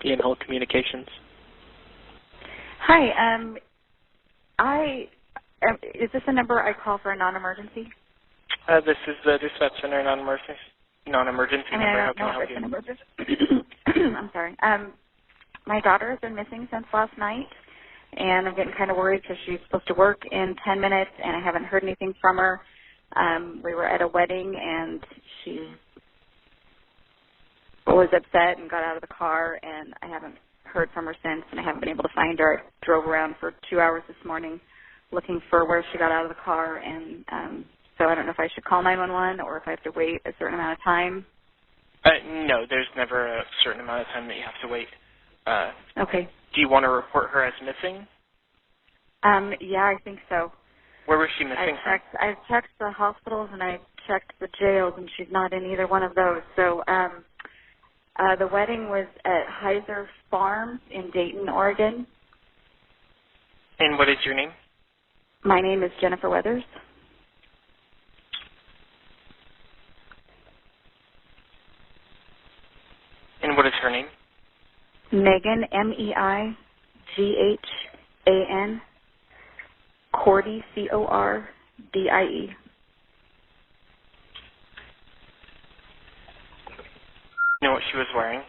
D&L Communications. Hi. Is this a number I call for a non-emergency? This is the dispatch center non-emergency number. How can I help you? I'm sorry. My daughter has been missing since last night, and I'm getting kind of worried because she's supposed to work in 10 minutes, and I haven't heard anything from her. We were at a wedding, and she was upset and got out of the car, and I haven't heard from her since, and I haven't been able to find her. I drove around for 2 hours this morning looking for where she got out of the car, and so I don't know if I should call 911 or if I have to wait a certain amount of time. No, there's never a certain amount of time that you have to wait. Okay. Do you want to report her as missing? Yeah, I think so. Where was she missing from? I've checked the hospitals and I've checked the jails, and she's not in either one of those. So the wedding was at Heiser Farm in Dayton, Oregon. And what is your name? My name is Jennifer Weathers. And what is her name? Meighan, M-E-I-G-H-A-N. Cordie, C-O-R-D-I-E. You know what she was wearing?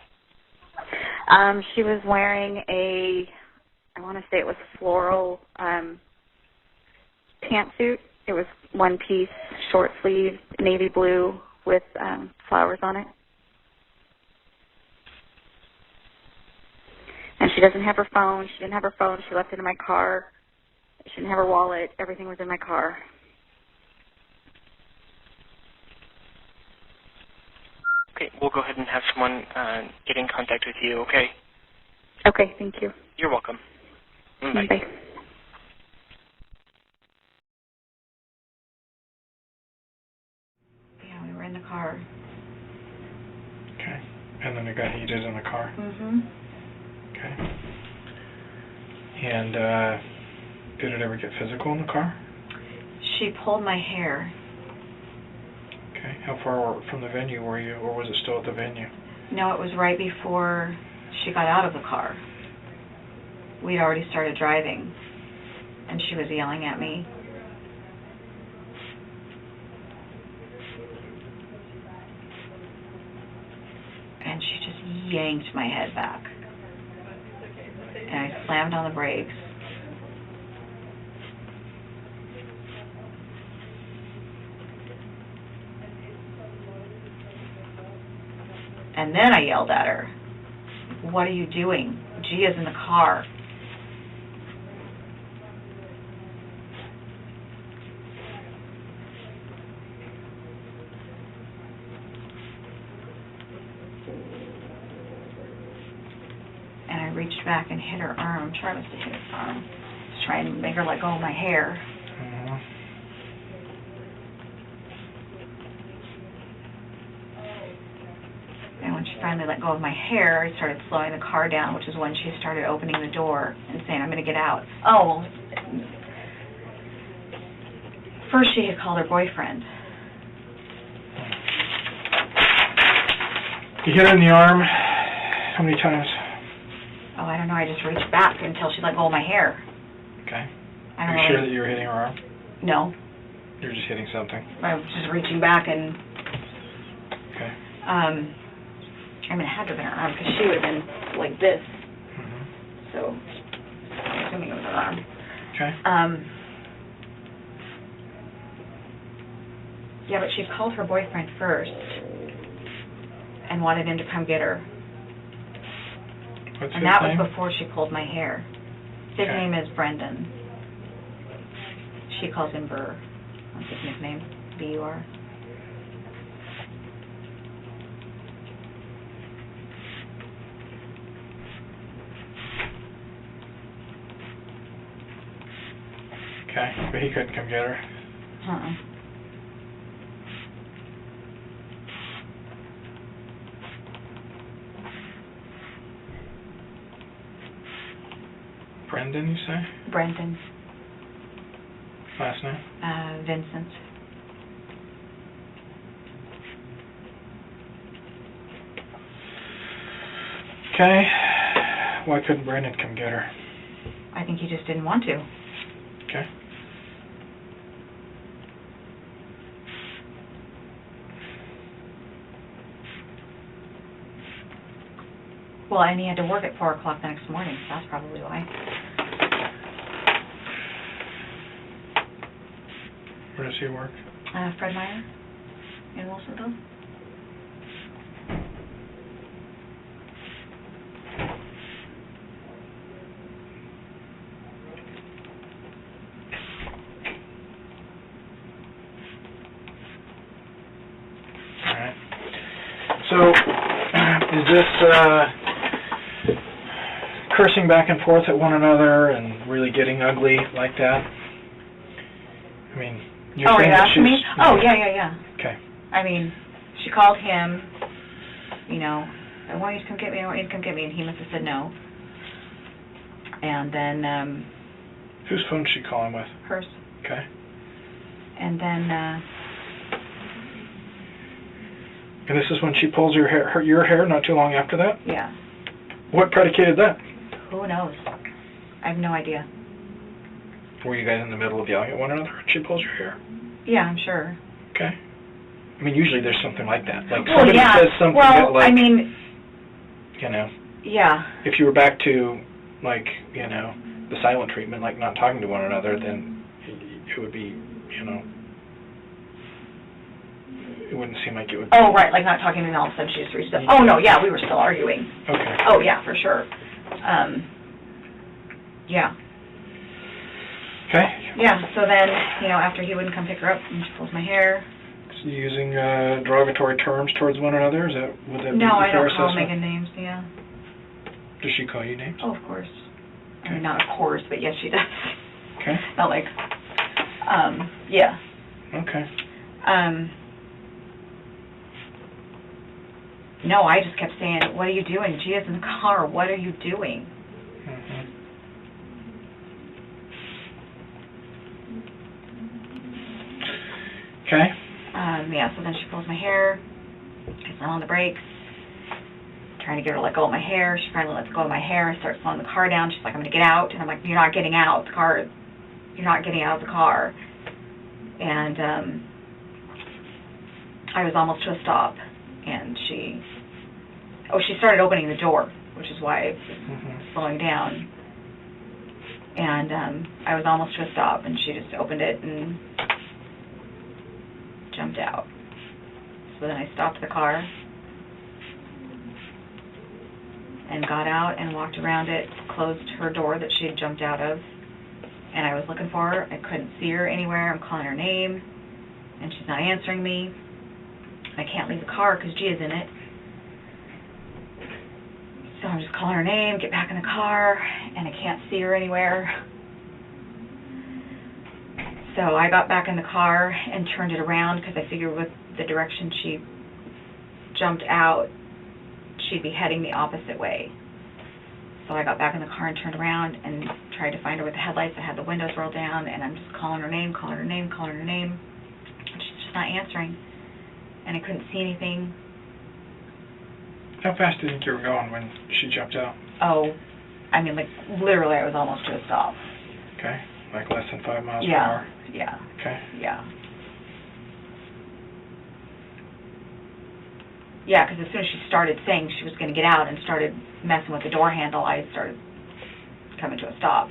She was wearing I want to say it was floral pantsuit. It was one piece, short sleeve, navy blue with flowers on it. And she doesn't have her phone. She didn't have her phone. She left it in my car. She didn't have her wallet. Everything was in my car. Okay, we'll go ahead and have someone get in contact with you, okay? Okay, thank you. You're welcome. Bye. Bye. Yeah, we were in the car. Okay. And then it got heated in the car? Mm-hmm. Okay. And did it ever get physical in the car? She pulled my hair. Okay. How far from the venue were you, or was it still at the venue? No, it was right before she got out of the car. We'd already started driving, and she was yelling at me. And she just yanked my head back. And I slammed on the brakes. And then I yelled at her, "What are you doing? Gia's in the car." And I reached back and hit her arm. I must have hit her arm. Just trying to make her let go of my hair. Mm-hmm. And when she finally let go of my hair, I started slowing the car down, which is when she started opening the door and saying, "I'm going to get out." Oh, first she had called her boyfriend. You hit her in the arm how many times? Oh, I don't know. I just reached back until she let go of my hair. Okay. I don't Are you sure that you were hitting her arm? No. You were just hitting something? I was just reaching back and... Okay. I mean, it had to have been her arm because she would have been like this. Mm-hmm. So, I'm assuming it was her arm. Okay. Yeah, but she called her boyfriend first and wanted him to come get her. What's And his that name? was before she pulled my hair. His Okay. name is Brendan. She calls him Burr. That's his nickname, B-U-R. Okay, but he couldn't come get her. Uh-uh. Brendan, you say? Brendan. Last name? Vincent. Okay. why couldn't Brandon come get her? I think he just didn't want to. Okay. Well, and he had to work at 4 o'clock the next morning, so that's probably why. Where does he work? Fred Meyer in Wilsonville. Alright. So, is this cursing back and forth at one another and really getting ugly like that? I mean, you're saying that she's... me? Oh, yeah. Okay. I mean, she called him, you know, I want you to come get me, and he must have said no. And then, Whose phone did she call him with? hers. Okay. And then, And this is when she pulls your hair not too long after that? yeah. What predicated that? Who knows? I have no idea. Were you guys in the middle of yelling at one another and she pulls your hair? Yeah, I'm sure. Okay. I mean, usually there's something like that. Like Well, somebody yeah. says something Well, that, like, I mean, you know, yeah. if you were back to, like, you know, the silent treatment, like not talking to one another, then it would be, you know, it wouldn't seem like it would be. Oh, right, like not talking and all of a sudden she just reached up. Oh, no, yeah, we were still arguing. Okay. Oh, yeah, for sure. Yeah. Okay. Yeah, so then, you know, after he wouldn't come pick her up, and she pulls my hair. So using derogatory terms towards one another, would that be No, a I fair don't call assessment? Meighan names, yeah. Does she call you names? Oh, of course. I Okay. mean, not of course, but yes, she does. Okay. Not like, yeah. Okay. No, I just kept saying, what are you doing? Gia's in the car. What are you doing? Mm-hmm. Okay. Yeah, so then she pulls my hair. I slam on the brakes, trying to get her to let go of my hair. She finally lets go of my hair. I start slowing the car down. She's like, I'm going to get out. And I'm like, you're not getting out. You're not getting out of the car. And I was almost to a stop. And she started opening the door, which is why I was slowing down. And I was almost to a stop, and she just opened it and jumped out. So then I stopped the car and got out and walked around it, closed her door that she had jumped out of, and I was looking for her. I couldn't see her anywhere. I'm calling her name, and she's not answering me. I can't leave the car because Gia's in it. So I'm just calling her name, get back in the car, and I can't see her anywhere. So I got back in the car and turned it around because I figured with the direction she jumped out, she'd be heading the opposite way. So I got back in the car and turned around and tried to find her with the headlights. I had the windows rolled down, and I'm just calling her name, calling her name, calling her name. And she's just not answering. And I couldn't see anything. How fast do you think you were going when she jumped out? Oh, I mean, like, literally I was almost to a stop. Okay. Like less than 5 miles per hour? Yeah. Okay. Yeah. Yeah, because as soon as she started saying she was going to get out and started messing with the door handle, I started coming to a stop.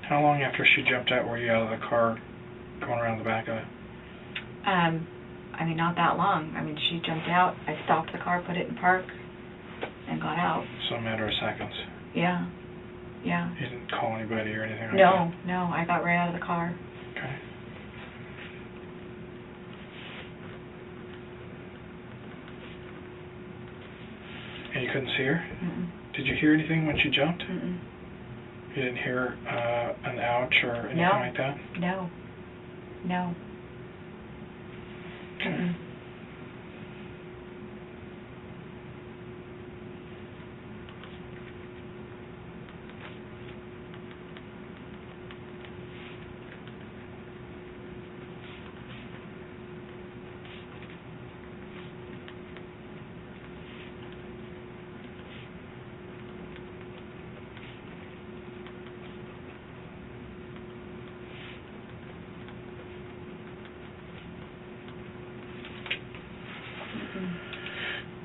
How long after she jumped out were you out of the car going around the back of it? I mean, not that long. I mean, she jumped out, I stopped the car, put it in park, and got out. So a matter of seconds. Yeah. Yeah. You didn't call anybody or anything like No, no, I got right out of the car. that? Okay. And you couldn't see her? Mm-mm. Did you hear anything when she jumped? Mm-mm. You didn't hear an ouch or anything like that? No. No. Okay.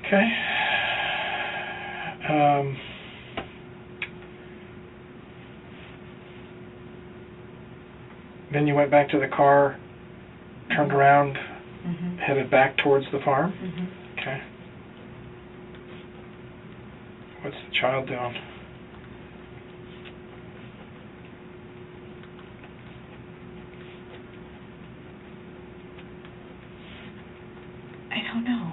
Okay. Then you went back to the car, turned around, headed back towards the farm? Okay. What's the child doing? I don't know.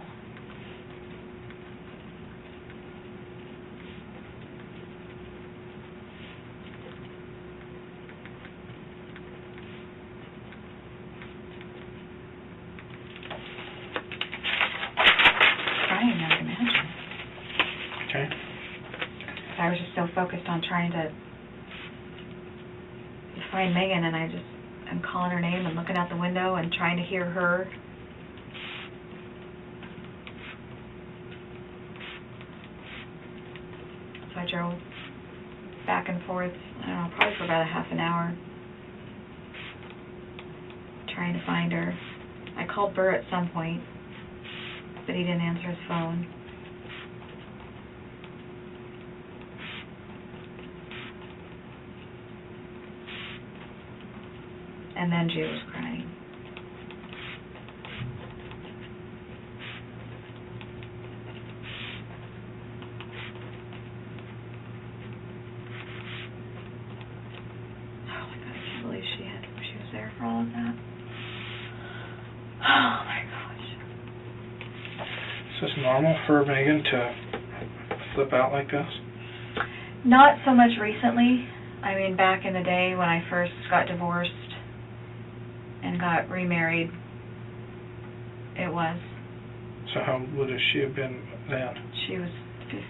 Crying, I would imagine. Okay. I was just so focused on trying to find Meighan, and I'm calling her name and looking out the window and trying to hear her. So I drove back and forth, I don't know, probably for about a half an hour, trying to find her. I called Burr at some point, but he didn't answer his phone. And then Gia was crying. Oh my God, I can't believe she was there for all of that. Oh my gosh. Is this normal for Meighan to flip out like this? Not so much recently. I mean, back in the day when I first got divorced and got remarried, it was. So how old would she have been then? She was, she's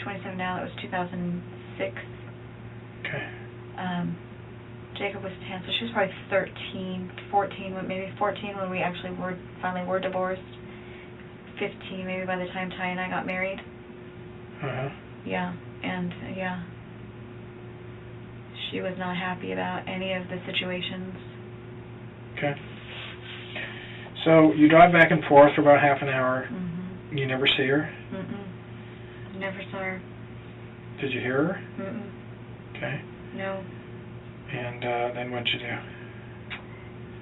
27 now. That was 2006. Okay. Jacob was 10, so she was probably 13, 14, maybe 14 when we actually finally were divorced. 15 maybe by the time Ty and I got married. Uh-huh. Yeah, and yeah. She was not happy about any of the situations. Okay. So you drive back and forth for about half an hour. Mm-hmm. You never see her? Mm-mm. Never saw her. Did you hear her? Mm-mm. Okay. No. And then what'd you do?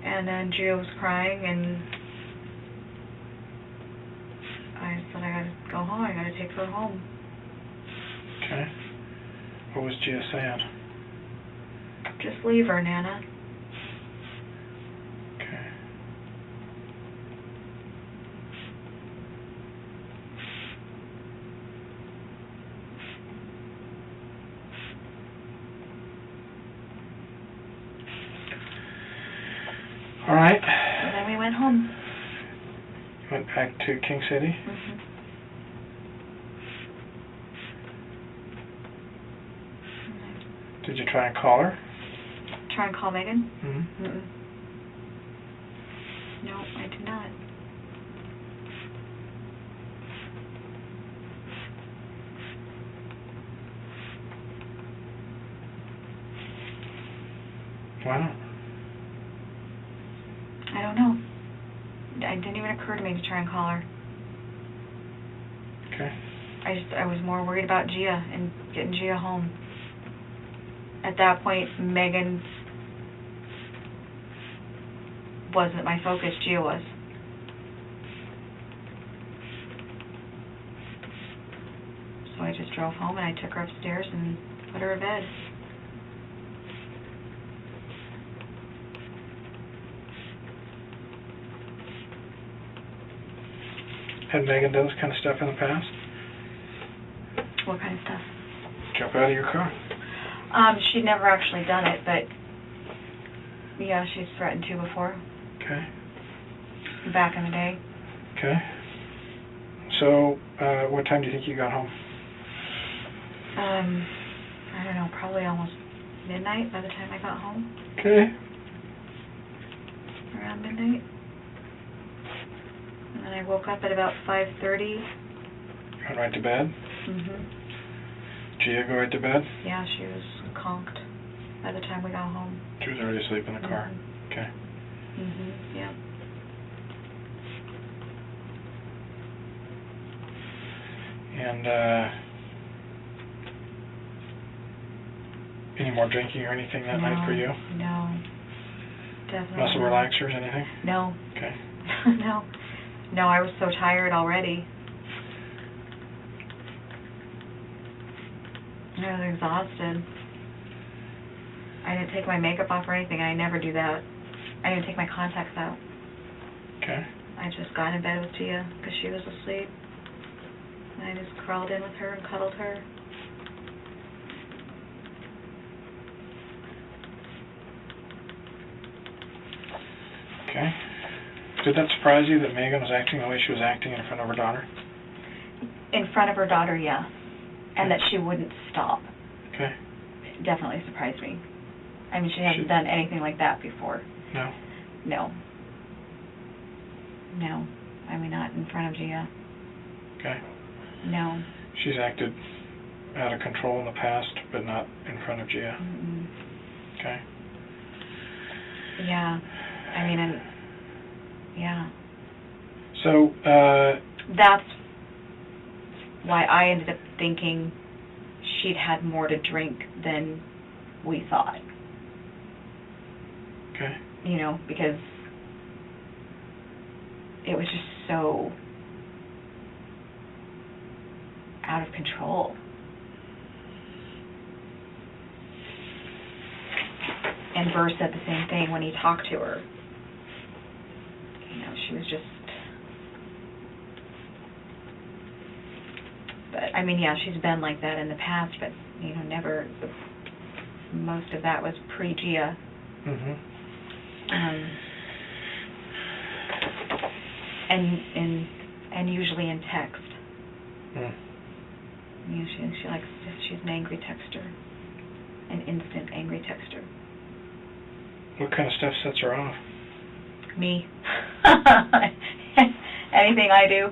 And then Gio was crying, and I said, I gotta go home. I gotta take her home. Okay. What was Gia saying? Just leave her, Nana. Okay. All right. And then we went home. Went back to King City? Mm-hmm. Did you try and call her? Try and call Meighan? Mm-hmm. Mm-mm. No, I did not. Why not? I don't know. It didn't even occur to me to try and call her. Okay. I was more worried about Gia and getting Gia home. At that point, Meighan wasn't my focus, Gia was. So I just drove home and I took her upstairs and put her in bed. Had Meighan done this kind of stuff in the past? What kind of stuff? Jump out of your car? She'd never actually done it, but Yeah, she's threatened to before. Okay. Back in the day. Okay. So, what time do you think you got home? I don't know, probably almost midnight by the time I got home. Okay. Around midnight. And then I woke up at about 5:30. Went right to bed? Mhm. Gia go right to bed? Yeah, she was conked by the time we got home. She was already asleep in the car. Okay. Mhm. Yeah. And, any more drinking or anything that night for you? No. Definitely. Muscle relaxers, anything? No. Okay. No. No, I was so tired already. I was exhausted. I didn't take my makeup off or anything. I never do that. I didn't take my contacts out. Okay. I just got in bed with Gia because she was asleep. And I just crawled in with her and cuddled her. Okay. Did that surprise you that Meighan was acting the way she was acting in front of her daughter? In front of her daughter, yeah. And that she wouldn't stop. Okay. It definitely surprised me. I mean, she hasn't done anything like that before. No? No. No. I mean, not in front of Gia. Okay. No. She's acted out of control in the past, but not in front of Gia. Mm-mm. Okay. Yeah. I mean, and yeah. So, that's why I ended up thinking she'd had more to drink than we thought. okay. You know, because it was just so out of control. And Burr said the same thing when he talked to her. You know, she was just... But, I mean, yeah, she's been like that in the past, but, you know, never... Most of that was pre-Gia. Mm-hmm. And usually in text. Mm. You know, she likes... She's an angry texter. An instant angry texter. What kind of stuff sets her off? Me. Anything I do.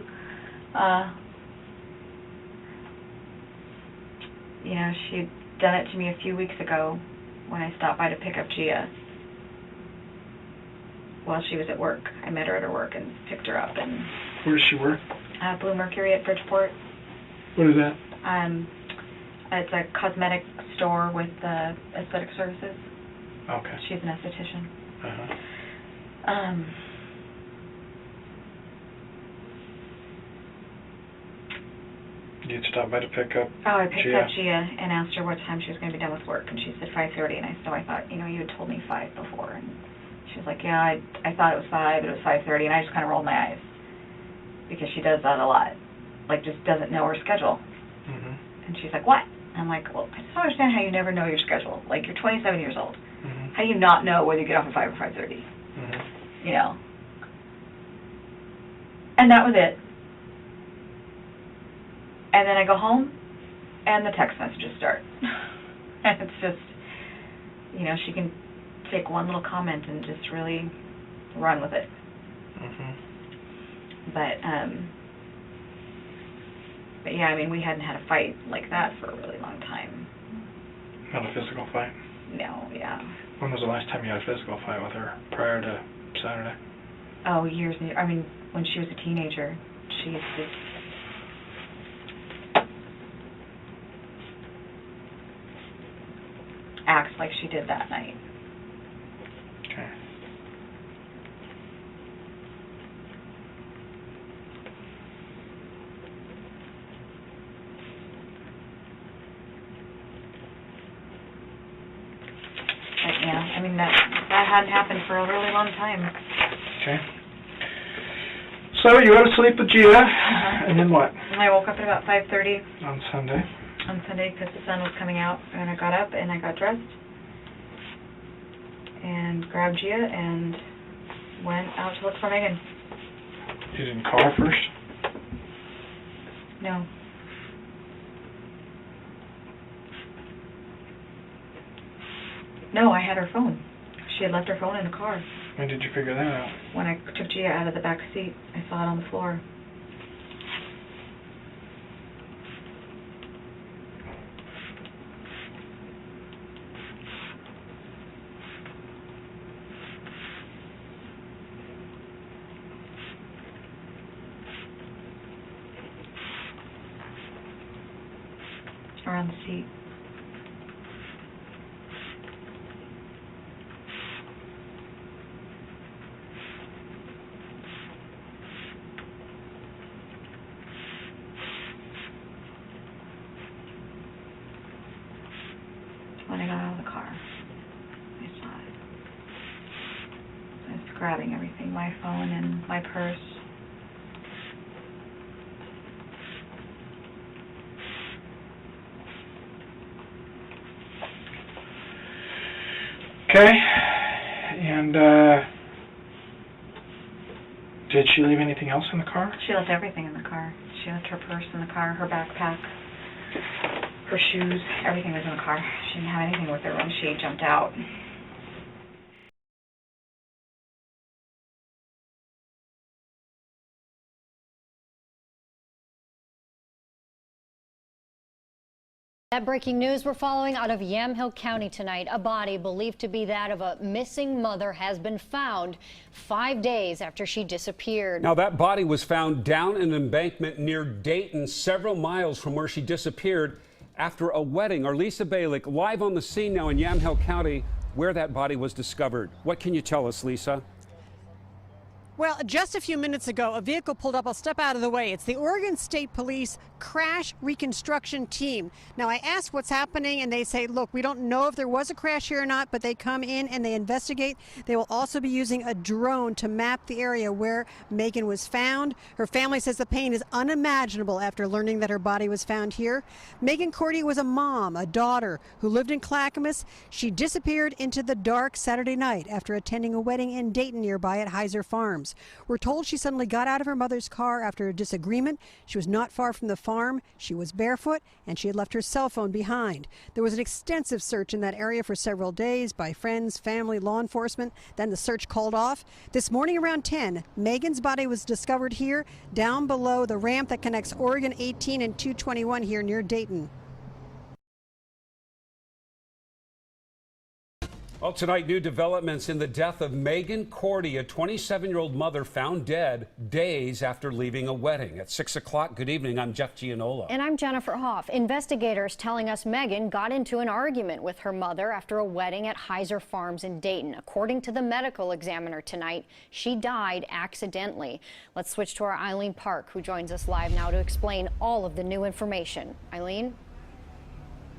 You know, she'd done it to me a few weeks ago when I stopped by to pick up Gia while she was at work. I met her at her work and picked her up. And Where does she work? Blue Mercury at Bridgeport. What is that? It's a cosmetic store with aesthetic services. Okay. She's an esthetician. Uh-huh. You'd stop by to pick up Oh, I picked Gia. up Gia and asked her what time she was going to be done with work, and she said 5:30, and I thought, you know, you had told me 5 before, and she was like, yeah, I thought it was 5, but it was 5:30, and I just kind of rolled my eyes, because she does that a lot, like, just doesn't know her schedule. Mm-hmm. And she's like, what? I'm like, well, I just don't understand how you never know your schedule. Like, you're 27 years old. Mm-hmm. How do you not know whether you get off at 5 or 5:30? Mm-hmm. You know? And that was it. And then I go home, and the text messages start. And it's just, you know, she can take one little comment and just really run with it. Mm-hmm. But yeah, I mean, we hadn't had a fight like that for a really long time. Not a physical fight? No, yeah. When was the last time you had a physical fight with her? Prior to Saturday? Oh, years. I mean, when she was a teenager, she used to act like she did that night. Okay. But yeah, I mean, that hadn't happened for a really long time. Okay. So you went to sleep with Gia, and then what? And I woke up at about 5:30 On Sunday. on Sunday because the sun was coming out, and I got up and I got dressed. and grabbed Gia and went out to look for Meighan. You didn't call first? No. No, I had her phone. She had left her phone in the car. When did you figure that out? When I took Gia out of the back seat, I saw it on the floor. Around the seat. When I got out of the car, I saw it. I was grabbing everything, my phone and my purse. Okay. And did she leave anything else in the car? She left everything in the car. She left her purse in the car, her backpack, her shoes, everything was in the car. She didn't have anything with her when she jumped out. That breaking news we're following out of Yamhill County tonight. A body believed to be that of a missing mother has been found 5 days after she disappeared. Now, that body was found down an embankment near Dayton, several miles from where she disappeared after a wedding. Our Lisa Balick live on the scene now in Yamhill County where that body was discovered. What can you tell us, Lisa? Well, just a few minutes ago, a vehicle pulled up. I'll step out of the way. It's the Oregon State Police Crash Reconstruction Team. Now, I asked what's happening, and they say, look, we don't know if there was a crash here or not, but they come in and they investigate. They will also be using a drone to map the area where Meighan was found. Her family says the pain is unimaginable after learning that her body was found here. Meighan Cordie was a mom, a daughter, who lived in Clackamas. She disappeared into the dark Saturday night after attending a wedding in Dayton nearby at Heiser Farms. We're told she suddenly got out of her mother's car after a disagreement. She was not far from the farm. She was barefoot, and she had left her cell phone behind. There was an extensive search in that area for several days by friends, family, law enforcement. Then the search called off. This morning around 10, Meighan's body was discovered here, down below the ramp that connects Oregon 18 and 221 here near Dayton. Well, tonight, new developments in the death of Meighan Cordie, a 27-year-old mother found dead days after leaving a wedding. At 6 o'clock, good evening, I'm Jeff Gianola. And I'm Jennifer Hoff. Investigators telling us Meighan got into an argument with her mother after a wedding at Heiser Farms in Dayton. According to the medical examiner tonight, she died accidentally. Let's switch to our Eileen Park, who joins us live now to explain all of the new information. Eileen?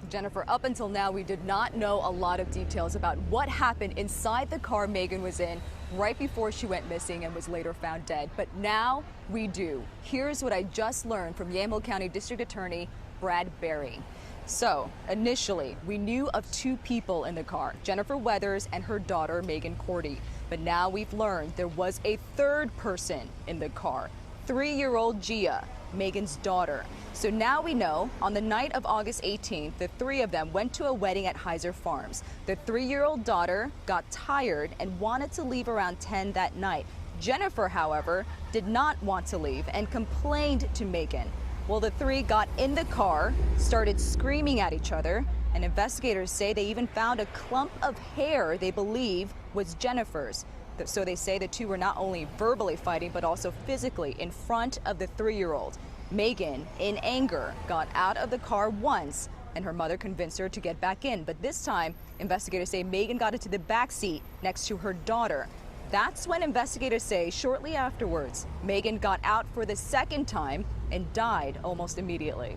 Jennifer, up until now, we did not know a lot of details about what happened inside the car Meighan was in right before she went missing and was later found dead. But now we do. Here's what I just learned from Yamhill County District Attorney Brad Berry. So, initially, we knew of two people in the car, Jennifer Weathers and her daughter, Meighan Cordie. But now we've learned there was a third person in the car, 3-year-old Gia, Meighan's daughter. So now we know on the night of August 18th, the three of them went to a wedding at Heiser Farms. The 3-year-old daughter got tired and wanted to leave around 10 that night. Jennifer, however, did not want to leave and complained to Meighan. Well, the three got in the car, started screaming at each other, and investigators say they even found a clump of hair they believe was Jennifer's. So they say the two were not only verbally fighting, but also physically in front of the 3-year-old. Meighan, in anger, got out of the car once, and her mother convinced her to get back in. But this time, investigators say Meighan got into the back seat next to her daughter. That's when investigators say shortly afterwards, Meighan got out for the second time and died almost immediately.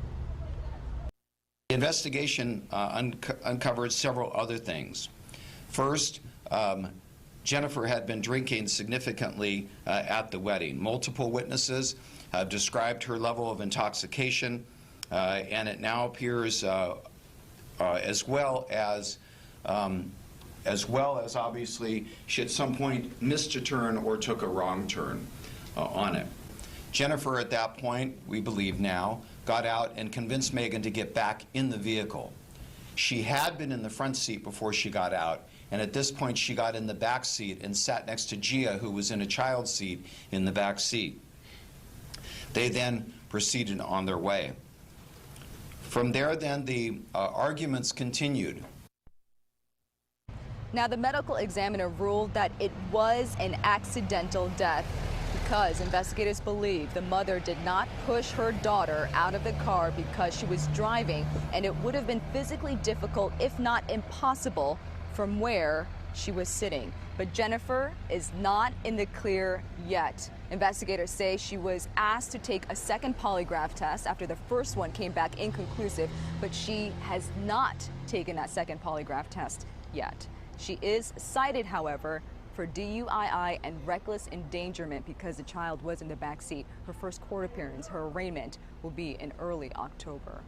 The investigation uncovered several other things. First, Jennifer had been drinking significantly at the wedding. Multiple witnesses have described her level of intoxication, and it now appears, as well as as well as obviously she at some point missed a turn or took a wrong turn on it. Jennifer at that point, we believe now, got out and convinced Meighan to get back in the vehicle. She had been in the front seat before she got out, and at this point she got in the back seat and sat next to Gia, who was in a child seat in the back seat. They then proceeded on their way. From there then the arguments continued. Now, the medical examiner ruled that it was an accidental death because investigators believe the mother did not push her daughter out of the car because she was driving, and it would have been physically difficult, if not impossible, from where she was sitting. But Jennifer is not in the clear yet. Investigators say she was asked to take a second polygraph test after the first one came back inconclusive, but she has not taken that second polygraph test yet. She is cited, however, for DUI and reckless endangerment because the child was in the back seat. Her first court appearance, her arraignment, will be in early October.